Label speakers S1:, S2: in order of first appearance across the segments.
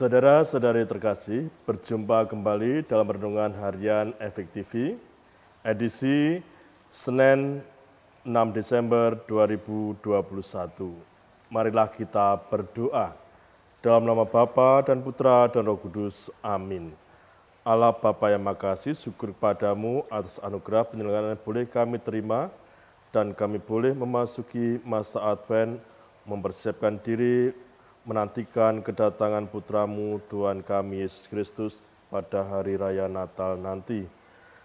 S1: Saudara-saudari terkasih, berjumpa kembali dalam renungan harian FEK edisi Senin 6 Desember 2021. Marilah kita berdoa. Dalam nama Bapa dan Putra dan Roh Kudus. Amin. Allah Bapa yang makasih, syukur kepadamu atas anugerah penyelenggaraan yang boleh kami terima dan kami boleh memasuki masa Advent, mempersiapkan diri, menantikan kedatangan Putramu Tuhan kami Yesus Kristus pada hari raya Natal nanti.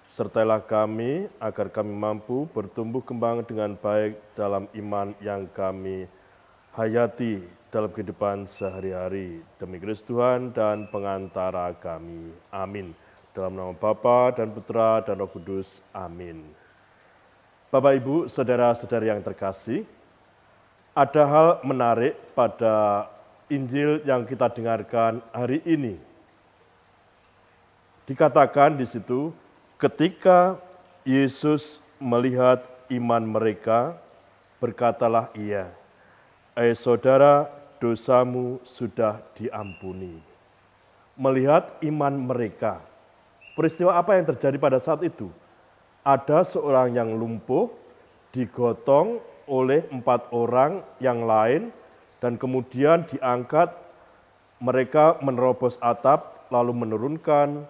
S1: Sertailah kami agar kami mampu bertumbuh kembang dengan baik dalam iman yang kami hayati dalam kehidupan sehari-hari. Demi Kristus Tuhan dan pengantara kami. Amin. Dalam nama Bapa dan Putra dan Roh Kudus. Amin. Bapak, Ibu, saudara-saudari yang terkasih, ada hal menarik pada Injil yang kita dengarkan hari ini. Dikatakan di situ, ketika Yesus melihat iman mereka, berkatalah ia, "Hai saudara, dosamu sudah diampuni." Melihat iman mereka, peristiwa apa yang terjadi pada saat itu? Ada seorang yang lumpuh, digotong oleh 4 orang yang lain, dan kemudian diangkat, mereka menerobos atap, lalu menurunkan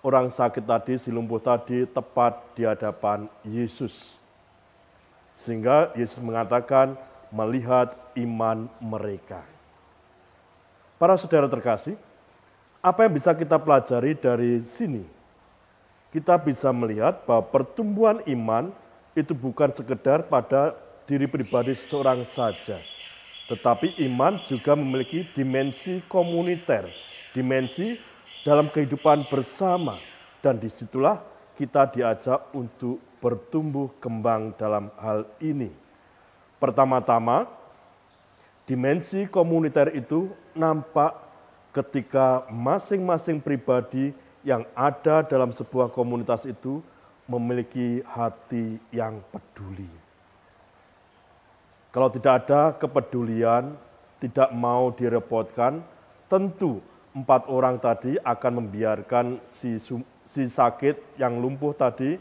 S1: orang sakit tadi, si lumpuh tadi, tepat di hadapan Yesus. Sehingga Yesus mengatakan, melihat iman mereka. Para saudara terkasih, apa yang bisa kita pelajari dari sini? Kita bisa melihat bahwa pertumbuhan iman itu bukan sekedar pada diri pribadi seorang saja, tetapi iman juga memiliki dimensi komuniter, dimensi dalam kehidupan bersama. Dan disitulah kita diajak untuk bertumbuh kembang dalam hal ini. Pertama-tama, dimensi komuniter itu nampak ketika masing-masing pribadi yang ada dalam sebuah komunitas itu memiliki hati yang peduli. Kalau tidak ada kepedulian, tidak mau direpotkan, tentu 4 orang tadi akan membiarkan si sakit yang lumpuh tadi,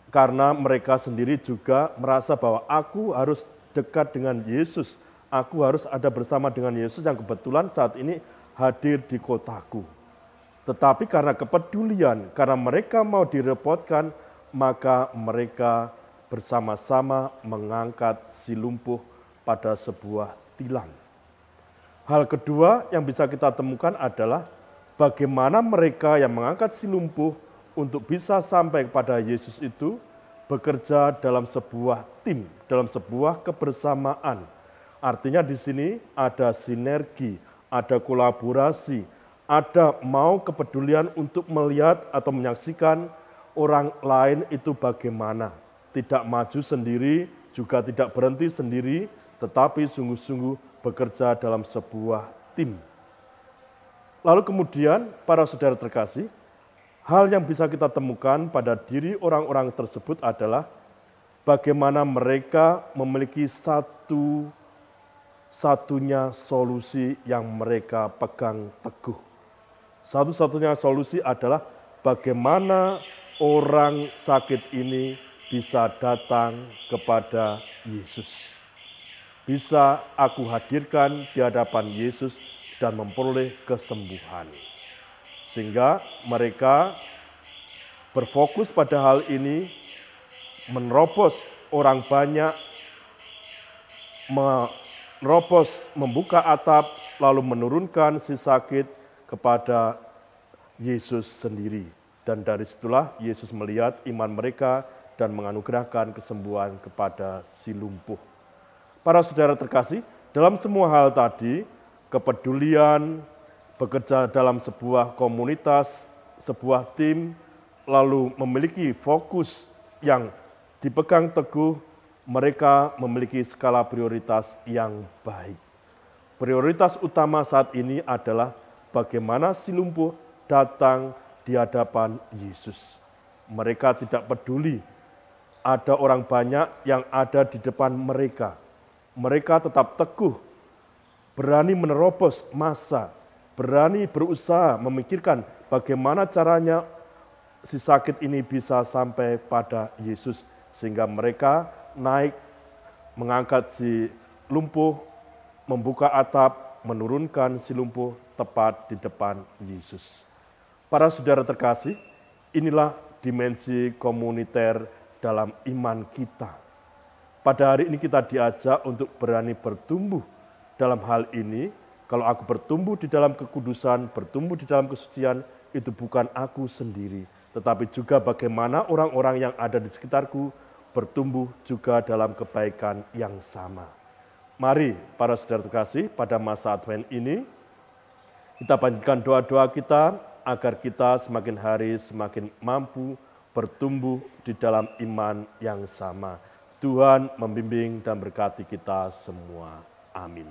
S1: karena mereka sendiri juga merasa bahwa aku harus dekat dengan Yesus, aku harus ada bersama dengan Yesus yang kebetulan saat ini hadir di kotaku. Tetapi karena kepedulian, karena mereka mau direpotkan, maka mereka bersama-sama mengangkat si lumpuh pada sebuah tilang. Hal kedua yang bisa kita temukan adalah bagaimana mereka yang mengangkat si lumpuh untuk bisa sampai kepada Yesus itu bekerja dalam sebuah tim, dalam sebuah kebersamaan. Artinya di sini ada sinergi, ada kolaborasi, ada mau kepedulian untuk melihat atau menyaksikan orang lain itu bagaimana. Tidak maju sendiri, juga tidak berhenti sendiri, tetapi sungguh-sungguh bekerja dalam sebuah tim. Lalu kemudian, para saudara terkasih, hal yang bisa kita temukan pada diri orang-orang tersebut adalah bagaimana mereka memiliki satu-satunya solusi yang mereka pegang teguh. Satu-satunya solusi adalah bagaimana orang sakit ini bisa datang kepada Yesus. Bisa aku hadirkan di hadapan Yesus dan memperoleh kesembuhan. Sehingga mereka berfokus pada hal ini, menerobos orang banyak, membuka atap, lalu menurunkan si sakit kepada Yesus sendiri. Dan dari situlah Yesus melihat iman mereka dan menganugerahkan kesembuhan kepada si lumpuh. Para saudara terkasih, dalam semua hal tadi, kepedulian, bekerja dalam sebuah komunitas, sebuah tim, lalu memiliki fokus yang dipegang teguh, mereka memiliki skala prioritas yang baik. Prioritas utama saat ini adalah bagaimana si lumpuh datang di hadapan Yesus. Mereka tidak peduli ada orang banyak yang ada di depan mereka. Mereka tetap teguh, berani menerobos massa, berani berusaha memikirkan bagaimana caranya si sakit ini bisa sampai pada Yesus. Sehingga mereka naik, mengangkat si lumpuh, membuka atap, menurunkan si lumpuh tepat di depan Yesus. Para saudara terkasih, inilah dimensi komuniter dalam iman kita. Pada hari ini kita diajak untuk berani bertumbuh dalam hal ini. Kalau aku bertumbuh di dalam kekudusan, bertumbuh di dalam kesucian, itu bukan aku sendiri, tetapi juga bagaimana orang-orang yang ada di sekitarku bertumbuh juga dalam kebaikan yang sama. Mari para saudara terkasih, pada masa Advent ini, kita panjatkan doa-doa kita agar kita semakin hari semakin mampu bertumbuh di dalam iman yang sama. Tuhan membimbing dan berkati kita semua. Amin.